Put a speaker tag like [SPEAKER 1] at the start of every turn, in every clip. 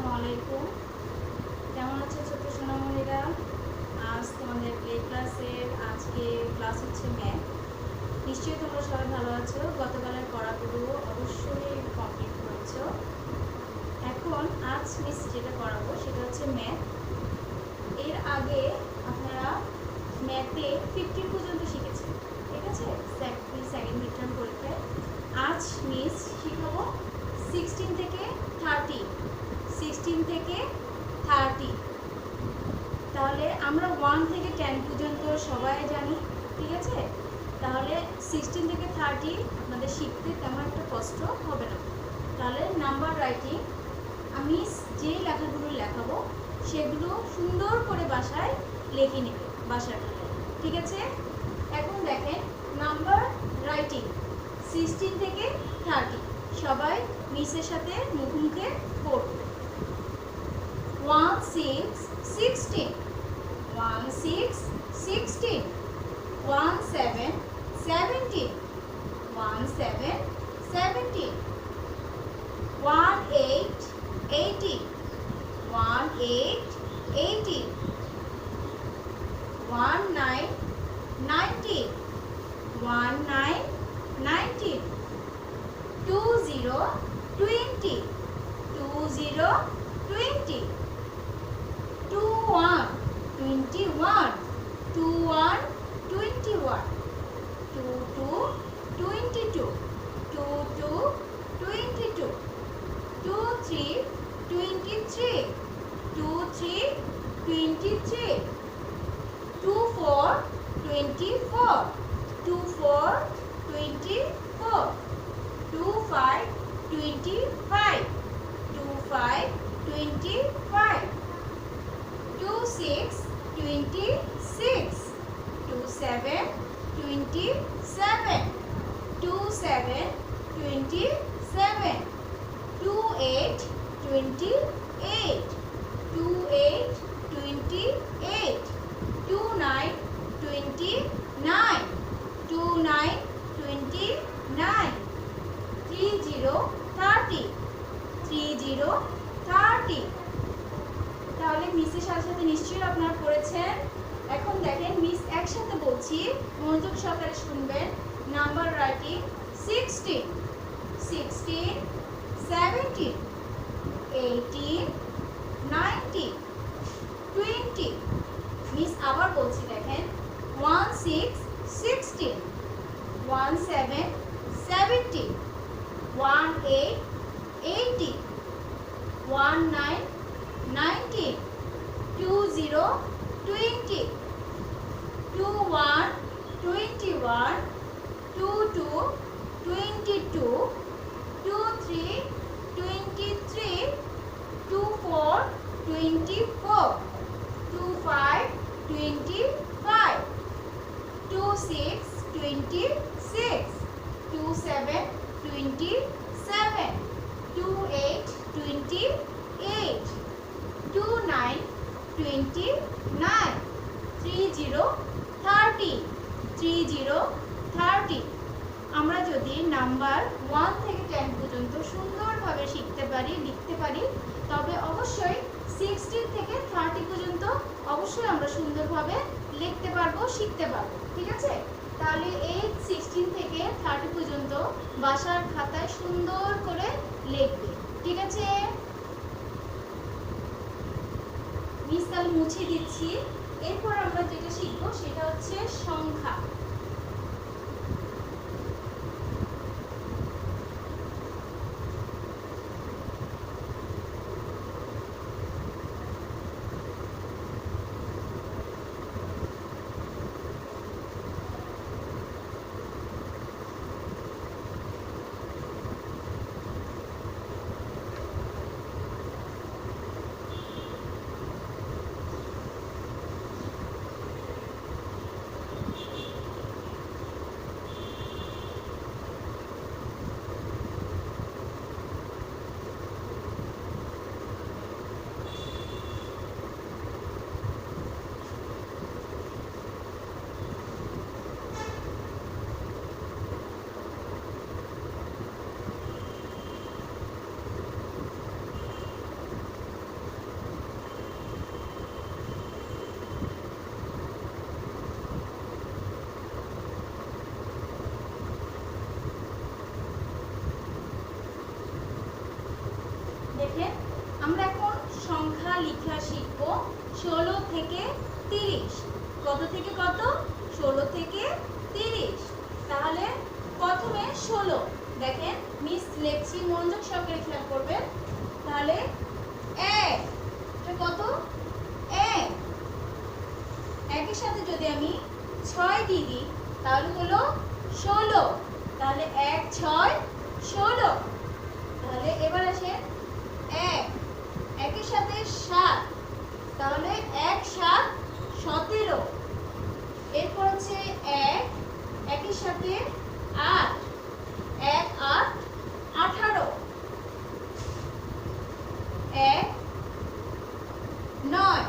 [SPEAKER 1] আসসালামু আলাইকুম। কেমন আছে ছোট সোনামণিরা? আজ তোমাদের প্লে ক্লাসের আজকে ক্লাস হচ্ছে ম্যাথ। নিশ্চয়ই তোমরা সবাই ভালো আছো। গতকালের পড়াগুলো অবশ্যই কমপ্লিট করেছো। এখন আজ মিস যেটা করাবো সেটা হচ্ছে ম্যাথ। এর আগে আপনারা ম্যাথে 15 পর্যন্ত শিখেছেন, ঠিক আছে? সেকেন্ড মিড টার্ম পরীক্ষায় আজ মিস শিখাবো 16 থেকে 30। তাহলে আমরা 1 থেকে 10 পর্যন্ত সবাই জানি, ঠিক আছে? তাহলে 16 থেকে 30 আপনাদের শিখতে তেমন একটা কষ্ট হবে না। তাহলে নাম্বার রাইটিং আমি যেই লেখাগুলো লেখাবো সেগুলো সুন্দর করে বাসায় লিখে নেবে, বাসার খাতায়, ঠিক আছে? এখন দেখেন নাম্বার রাইটিং 16 থেকে 30 সবাই মিসের সাথে মুখে পড়বে। 1 6 16, 1 6 16, 1 7 17, 1 7 17, 1 8 18, 1 8 18, 1 9 19, 1 9 19, 2 0 20, 2 0 20, 2 1 21, 2 1 21, 2 2 22, 2 2 22, 2 3 23, 2 3 23, 2 4 24, 2 4 24, 2 5 25, 2 5 25, 2 6 26, 2 7 27, 2 7 27, 2 8 28, 2 8 28, 2 9 29, 2 9 29, 3 0 30, 3 0 30। তাহলে মিসের সাথে সাথে নিশ্চয়ই আপনারা পড়েছেন। এখন দেখেন মিস একসাথে বলছি, মনোযোগ সহকারে শুনবেন। Number writing 16 16 17 18 19 20। মিস আবার বলছি, দেখেন 1 6 16, 1 7 17, 1 8 18, 1 9 19, 2 0 20, 2 1 21, 2 2 22, 2 3 23, 2 4 24, 2 5 25, 2 6 26, 2 7 27, 2 8 28, 2 9 29, 3 0 30, 3 0 30। আমরা যদি নাম্বার 1 থেকে 10 পর্যন্ত সুন্দরভাবে শিখতে পারি, লিখতে পারি, তবে অবশ্যই 16 থেকে 30 পর্যন্ত অবশ্যই আমরা সুন্দরভাবে লিখতে পারবো, শিখতে পারবো, ঠিক আছে? তাহলে এই 16 থেকে 30 পর্যন্ত বাসার খাতায় সুন্দর করে লিখবে, ঠিক আছে? মিস তাহলে মুছে দিচ্ছি। এরপর আমরা যেটা শিখবো সেটা হচ্ছে সংখ্যা। লেখা শিখবো 16 থেকে 30। কত থেকে কত? 16 থেকে 30। তাহলে প্রথমে 16 দেখেন মিস লেখছি, মনোযোগ সহকারে খেয়াল করবেন। তাহলে 1 এটা কত? 1 একের সাথে যদি আমি 6 দিই তাহলে হলো 16। তাহলে 1 6 16। তাহলে এবার আসে 1 একের সাথে 7, তাহলে 1 7 17। এরপর হচ্ছে 1 একের সাথে 8, 1 8 18। 1 9,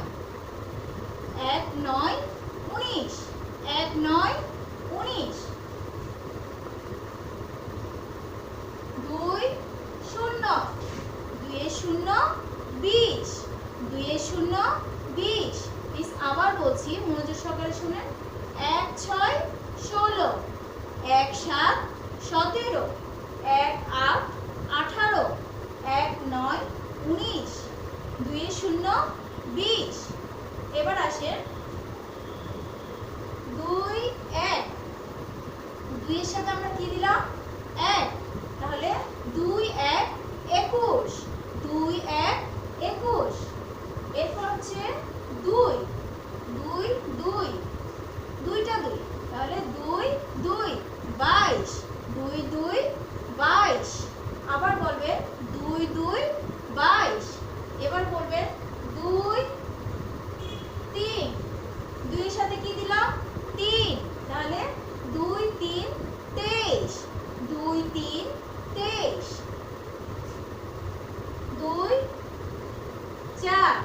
[SPEAKER 1] 1 9 19, 1 9 19। 2 0, 2 0 20, 2 0 20। প্লিজ আবার বলছি, মনোযোগ সহকারে শুনেন। 1 6 16, 1 7 17, 1 8 18, 1 9 19, 2 0 20। এবার আসেন 2 1, 2 এর সাথে আমরা কি দিলাম? 1। তাহলে 2 1 21, 2 1 21। এরপর হচ্ছে 2 2 2, দুইটা 2, তাহলে 2 2 22, 2 2 22। আবার বলবেন 2 2 22। এবার বলবেন 2 3, 2 এর সাথে কি দিলাম? 3, তাহলে 2 3 23, 2 3 23। 2 4,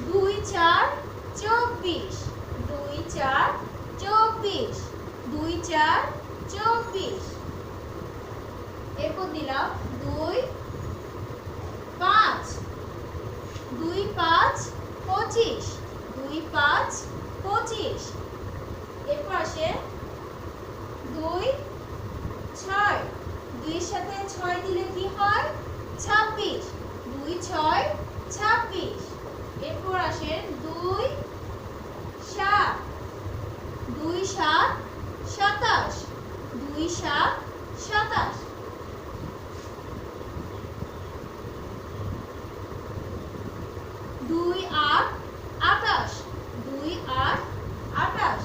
[SPEAKER 1] 2 4 24, 2 4 24, 2 4 24। এরপর দিলাম 2 5, 2 5 25, 2 5 25। এরপর আসে 2 6, 2 এর সাথে 6 দিলে কি হয়? 26, 2 6 26। এরপর আসে 2 7, 2 7 27, 2 7 27। 2 8 28, 2 8 28।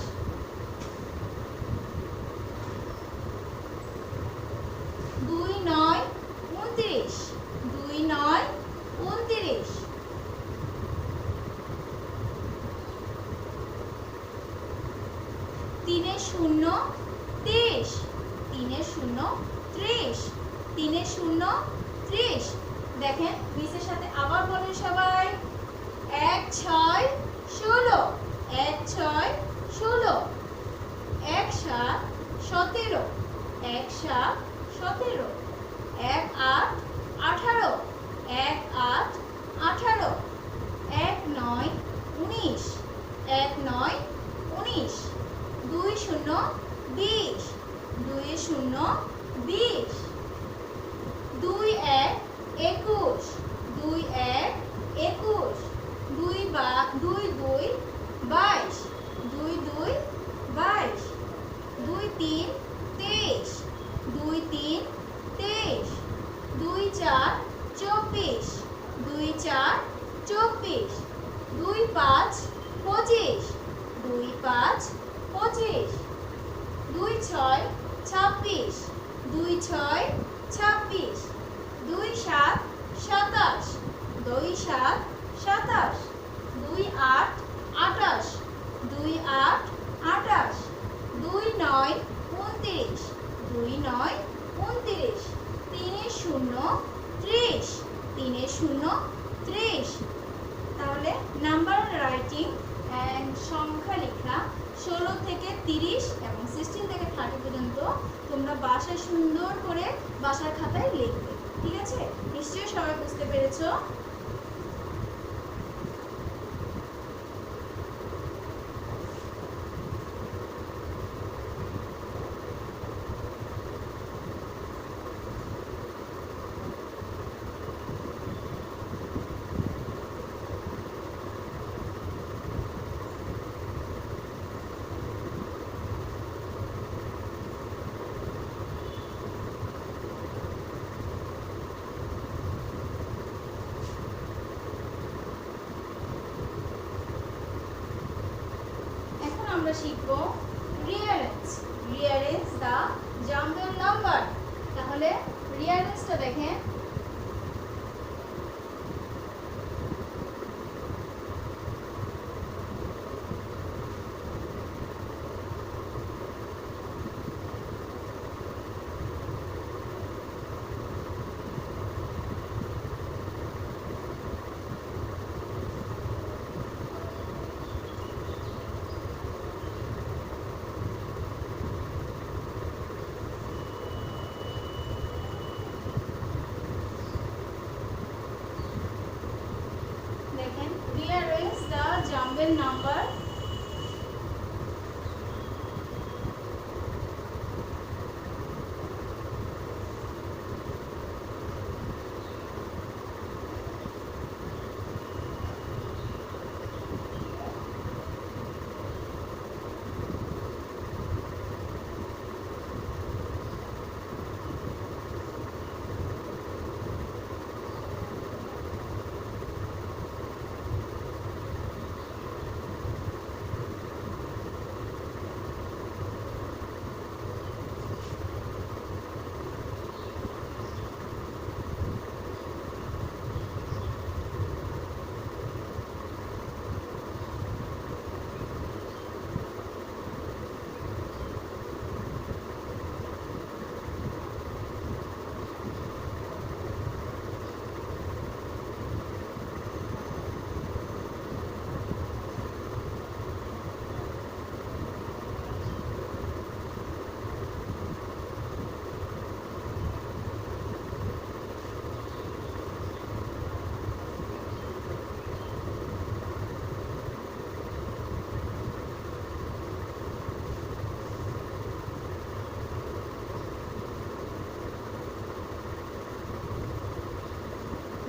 [SPEAKER 1] 2 9 29, 2 9 29। 3 0 30, 3 0 30, 3 0 30। দেখেন মিসের সাথে আবার বলেন সবাই। 1 6 16, 1 6 16, 1 7 17, 1 7 17, 1 8 18, 1 8 18, 1 9 19, 1 9 19। 2 0 20, 2 0 20। 2 1 21, 2 1 21। 2 2 22, 2 2 22। 2 3 23, 2 3 23। 2 4 24, 2 4 24। 2 5 25, 2 5 25। 2 6 26, 2 6 26। 2 7 27, 2 7 27। 2 8 28, 2 8 28। 2 9 29, 2 9 29। 3 0 30, 3 0 30। তাহলে নাম্বার রাইটিং এন্ড সংখ্যা লেখা 16 থেকে 30 এবং 16 থেকে 30 পর্যন্ত তোমরা বাসায় সুন্দর করে বাসার খাতায় লিখবে। ঠিক আছে? নিশ্চয়ই সবাই বুঝতে পেরেছো। আমরা শিখব রিঅ্যারেঞ্জ দ্য জাম্বল নাম্বার। তাহলে রিঅ্যারেঞ্জটা দেখেন। দেখেন রিঅ্যারেঞ্জ দ্য জাম্বল নাম্বার।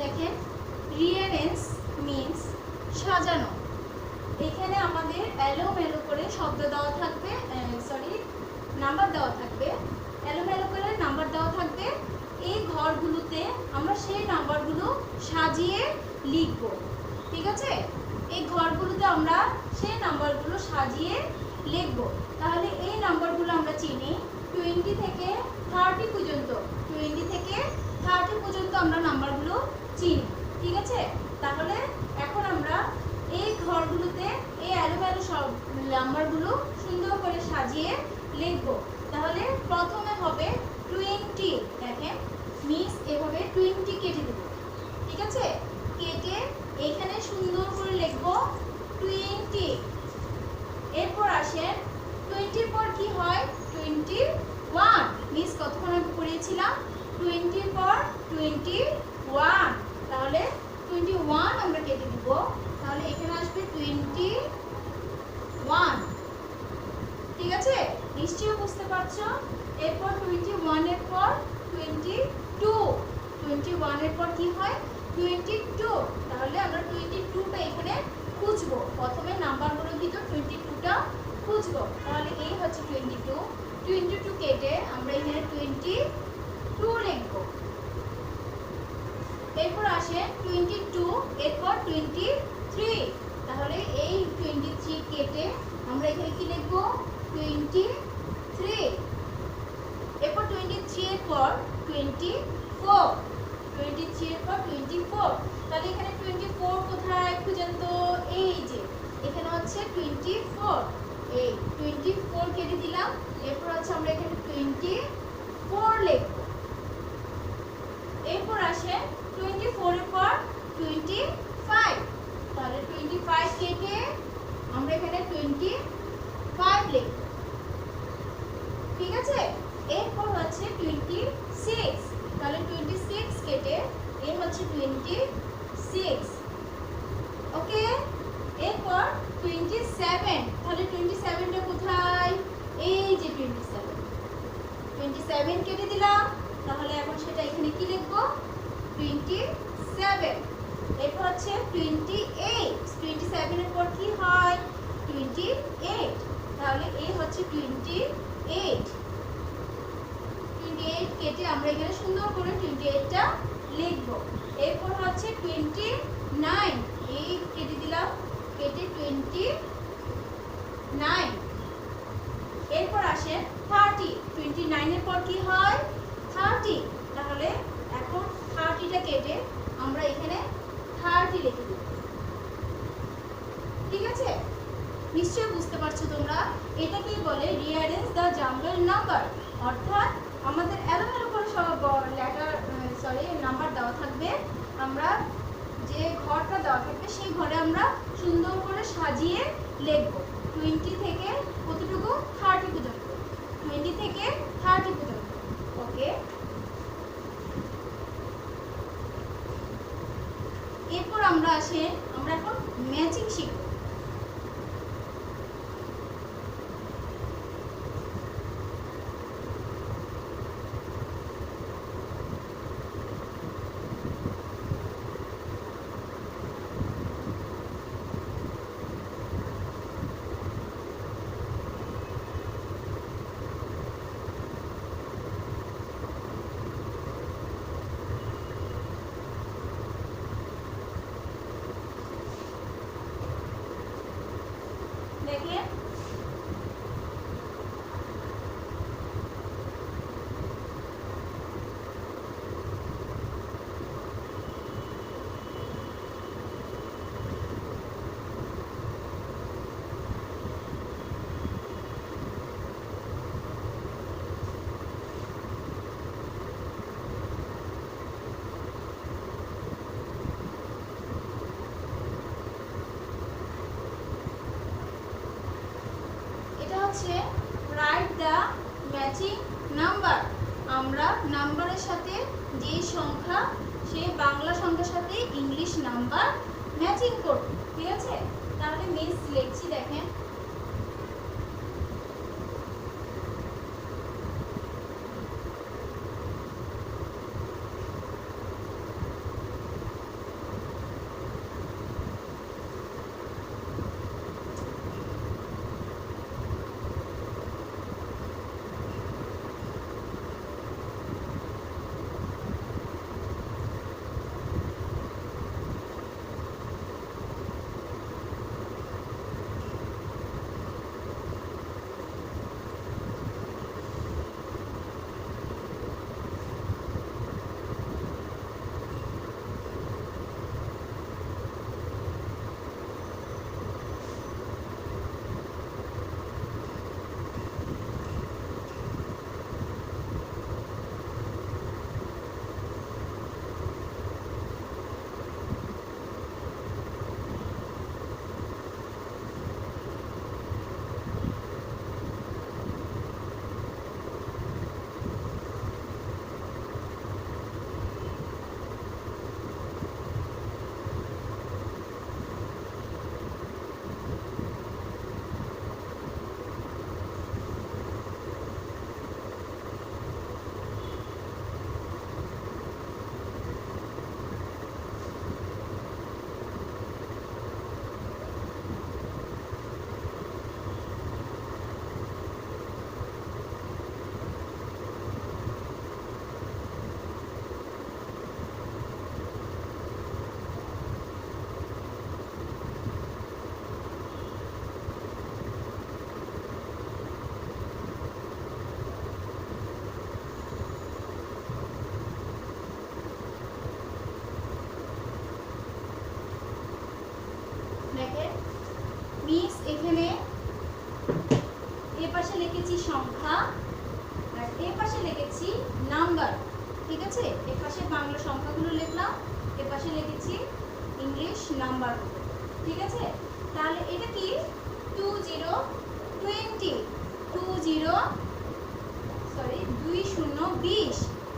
[SPEAKER 1] দেখেন রিঅ্যারেঞ্জ মিন্স সাজানো। এখানে আমাদের এলোমেলো করে শব্দ দেওয়া থাকবে, নাম্বার দেওয়া থাকবে, এলোমেলো করে নাম্বার দেওয়া থাকবে। এই ঘরগুলোতে আমরা সেই নাম্বারগুলো সাজিয়ে লিখব, ঠিক আছে? এই ঘরগুলোতে আমরা সেই নাম্বারগুলো সাজিয়ে লিখব। তাহলে এই নাম্বারগুলো আমরা চিনি 20 থেকে 30 পর্যন্ত। 20 থেকে 30 পর্যন্ত আমরা নাম্বারগুলো চিনি, ঠিক আছে? তাহলে এখন আমরা এই ঘরগুলোতে এই এলোমেলো সব নাম্বারগুলো সুন্দর করে সাজিয়ে লিখব। তাহলে প্রথমে হবে 20। দেখেন মিস এভাবে 20 কেটে দেব, ঠিক আছে? কেটে এখানে সুন্দর করে লিখব 20। এরপর আসেন 20 পর কি হয় 21। মিস কতক্ষণ আগে পড়িয়েছিলাম 20 পর 21। তাহলে 21 আমরা কেটে দিব। তাহলে এখানে আসবে 21, ঠিক আছে? নিশ্চয়ই বুঝতে পারছো। এরপর 21 এর পর 22। 21 এর পর কি হয় 22। তাহলে আমরা 22টা এখানে খুঁজবো। প্রথমে নাম্বারগুলোর ভিতর 22টা খুঁজবো। তাহলে এই হচ্ছে 22। 22 কেটে আমরা এখানে 22 লিখবো। এরপর আসে 22, এরপর 23। তাহলে এই 23 কেটে আমরা এখানে কি লিখবো 23। এরপর 23 এর পর 24। 23 এর পর 24। তাহলে এখানে 24 কোথায় খুঁজেন তো? এই যে এখানে হচ্ছে 24। এই 24 কেটে দিলাম। এরপর হচ্ছে আমরা এখানে 24 লিখব। এরপর আসে 24 এর পর 25। তাহলে 25 কেটে আমরা এখানে 25 লিখব, ঠিক আছে? এরপর হচ্ছে 26। তাহলে 26 কেটে এই হচ্ছে 26, ওকে? এরপর 27। তাহলে 27টা কোথায়? এই যে 27 কেটে দিলাম। তাহলে এখন সেটা এখানে কি লিখবো 27। এরপর হচ্ছে 28। 27 এর পর কি হয় 28। তাহলে এই হচ্ছে 28। 28 কেটে আমরা এখানে সুন্দর করে 28টা লিখবো। এরপর হচ্ছে 29। এই কেটে দিলাম, কেটে 29। এরপর আসেন 30, 29 এর পর কি হয় 30, তাহলে এখন 30টা কেটে আমরা এখানে 30 লিখে দেব। ঠিক আছে, নিশ্চয়ই বুঝতে পারছো তোমরা। এটা কি বলে রিঅ্যারেঞ্জ দ্য জাম্বল নাম্বার, অর্থাৎ আমাদের এলোমেলো করে সব নাম্বার দেওয়া থাকবে, আমরা যে ঘরটা দেওয়া থাকবে সেই ঘরে আমরা সুন্দর করে সাজিয়ে লিখব 20 থেকে কতটুকু 30 পর্যন্ত, 20 থেকে 30 পর্যন্ত। ওকে, এরপর আমরা এখন ম্যাচিং শিখব। দেখেন হচ্ছে রাইট দ্য ম্যাচিং নাম্বার, আমরা নাম্বারের সাথে যে সংখ্যা সেই বাংলা সংখ্যার সাথে ইংলিশ নাম্বার ম্যাচিং করব। ঠিক আছে, তাহলে মিস লিখছি, দেখেন দেখেন মিস এখানে এ পাশে লিখেছি সংখ্যা আর এ পাশে লিখেছি নাম্বার। ঠিক আছে, এ পাশে বাংলা সংখ্যাগুলো লিখলাম, এ পাশে লিখেছি ইংলিশ নাম্বার। ঠিক আছে, তাহলে এটা কি 20 20,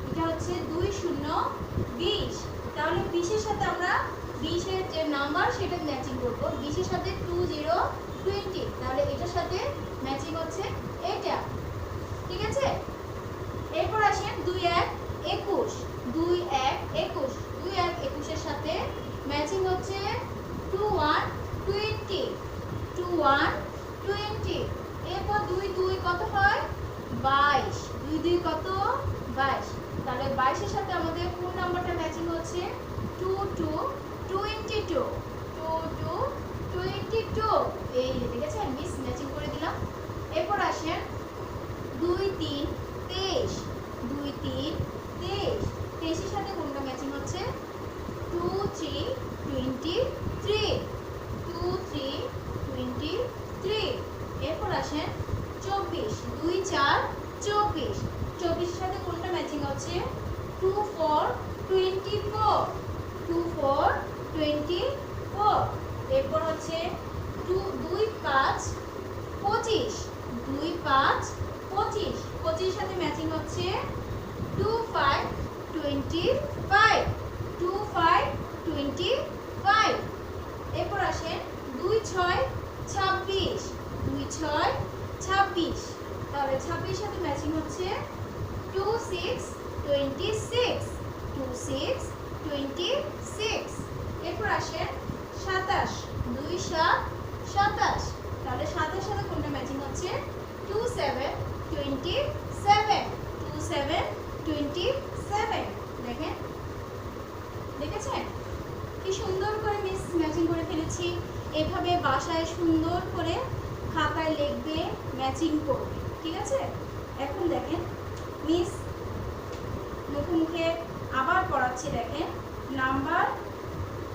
[SPEAKER 1] এটা হচ্ছে 2020। তাহলে 20 এর সাথে আমরা 20 এর যে নাম্বার সেটা ম্যাচিং করব, 20 এর সাথে 2020, তাহলে এটার সাথে ম্যাচিং হচ্ছে এটা। ঠিক আছে, এরপর আসেন 21 21 এর সাথে ম্যাচিং হচ্ছে 2120। এরপর 22 কত হয় 22, 22 কত 22, তাহলে 22 এর সাথে আমাদের কোন নাম্বারটা ম্যাচিং হচ্ছে 22। এই যে দেখেছেন মিস ম্যাচিং করে দিলাম। এরপর আসেন 2 3 23, 2 3 23, 23 এর সাথে কোনটা ম্যাচিং হচ্ছে? 2 3 23, 2 3 23। এরপর আসেন 24, 2 4 24, 24 এর সাথে কোনটা ম্যাচিং হচ্ছে? 2 4 24, 2 4 24। এরপর হচ্ছে 2 5 25, 2 5 25, 25 এর সাথে ম্যাচিং হচ্ছে 2 5 25, 2 5 25। এরপর আসেন 2 6 26, 2 6 26, তাহলে 26 সাথে ম্যাচিং হচ্ছে 2 6 26, 2 6 26। এরপর আসেন 27, 2 7 27, তাহলে 27 সাথে কোনটা ম্যাচিং হচ্ছে? 2 7 27, 2 7 27। দেখেন, দেখেছেন কি সুন্দর করে মিস ম্যাচিং করে ফেলেছি। এভাবে বাসায় সুন্দর করে খাতায় লিখবে, ম্যাচিং করবে, ঠিক আছে? এখন দেখেন মিস মুখে মুখে আবার পড়াচ্ছি। দেখেন নাম্বার,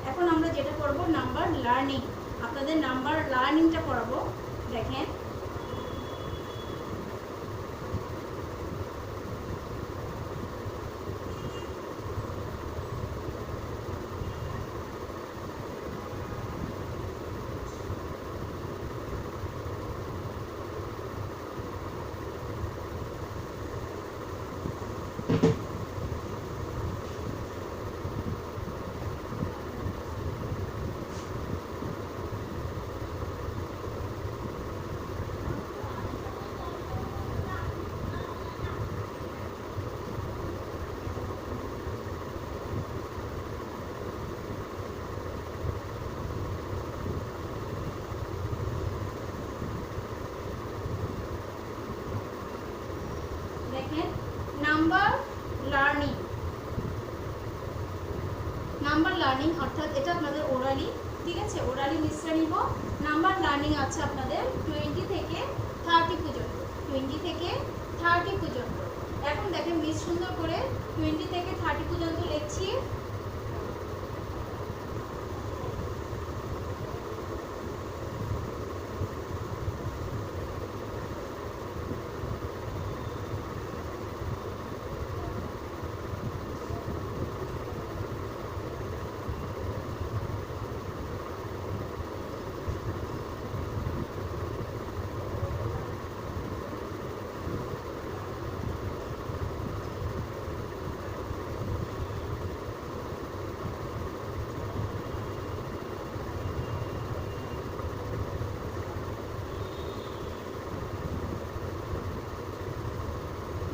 [SPEAKER 1] এখন আমরা যেটা করব নাম্বার লার্নিং, আপনাদের নাম্বার লার্নিংটা পড়াবো। দেখেন নাম্বার লার্নিং, নাম্বার লার্নিং অর্থাৎ এটা আপনাদের ওরালি, ঠিক আছে? ওরালি মিসটা নিব। নাম্বার লার্নিং আছে আপনাদের 20 থেকে 30 পর্যন্ত, 20 থেকে 30 পর্যন্ত। এখন দেখেন মিস সুন্দর করে 20 থেকে 30 পর্যন্ত লিখছি।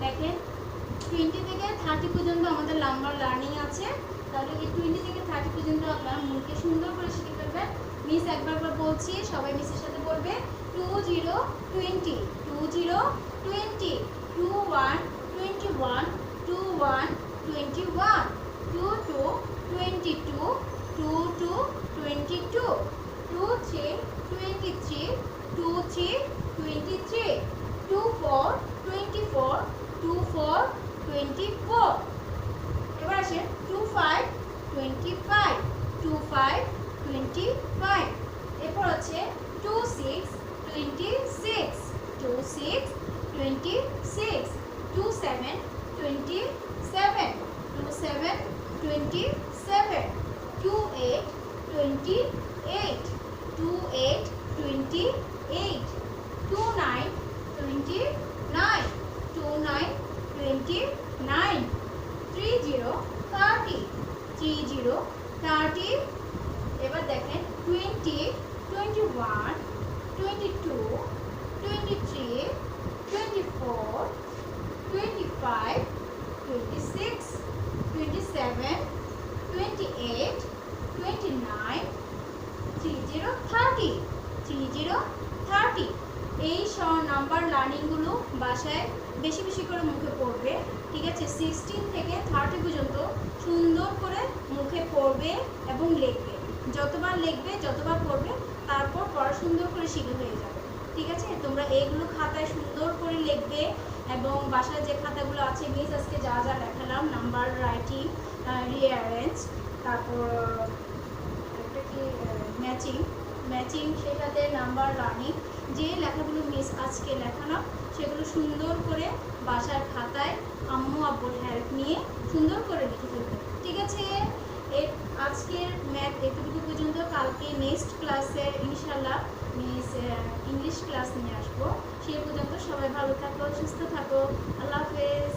[SPEAKER 1] দেখেন 20 থেকে 30 পর্যন্ত আমাদের নাম্বার লার্নিং আছে। তাহলে এই 20 থেকে 30 পর্যন্ত আপনারা মুখে সুন্দর করে শিখে ফেলবেন। মিস একবার বলছি, সবাই মিসের সাথে বলবে। 2 0 20, 2 0 20, 2 1 21, 2 1 21, 2 2 22, 2 2 22, 2 3 23, 2 3 23, 2 4 24, 2 4 24। এবার আসেন 2 5 25, 2 5 25। এরপর হচ্ছে 2 6 26, 2 6 26, 2 7 27, 2 7 27, 2 8 28, 2 8 28, 2 9 29, 2 9 29, 3 0 30, 3 0 30। এবার দেখেন 20 21 22 23 24 25 26 27 28 29, 3 0 30, 3 0 30। এই নাম্বার লার্নিংগুলো বাসায় বেশি বেশি করে মুখে পড়বে, ঠিক আছে? 16 থেকে 30 পর্যন্ত সুন্দর করে মুখে পড়বে এবং লিখবে। যতবার লিখবে, যতবার পড়বে, তারপর পড়া সুন্দর করে শিখে হয়ে যাবে, ঠিক আছে? তোমরা এইগুলো খাতায় সুন্দর করে লিখবে এবং বাসায় যে খাতাগুলো আছে মিস আজকে যা যা দেখালাম, নাম্বার রাইটিং, রিঅ্যারেঞ্জ, তারপর একটা কি ম্যাচিং ম্যাচিং সেই সাথে নাম্বার লার্নিং, যে লেখাগুলো মিস আজকে লেখানো সেগুলো সুন্দর করে বাসার খাতায় আম্মু আব্বুর হেল্প নিয়ে সুন্দর করে লিখে ফেলবে। ঠিক আছে, আজকের ম্যাথ এতটুকু পর্যন্ত। কালকে নেক্সট ক্লাসে ইনশাল্লাহ মিস ইংলিশ ক্লাস নিয়ে আসবো। সেই পর্যন্ত সবাই ভালো থাকো, সুস্থ থাকো। আল্লাহ হাফেজ।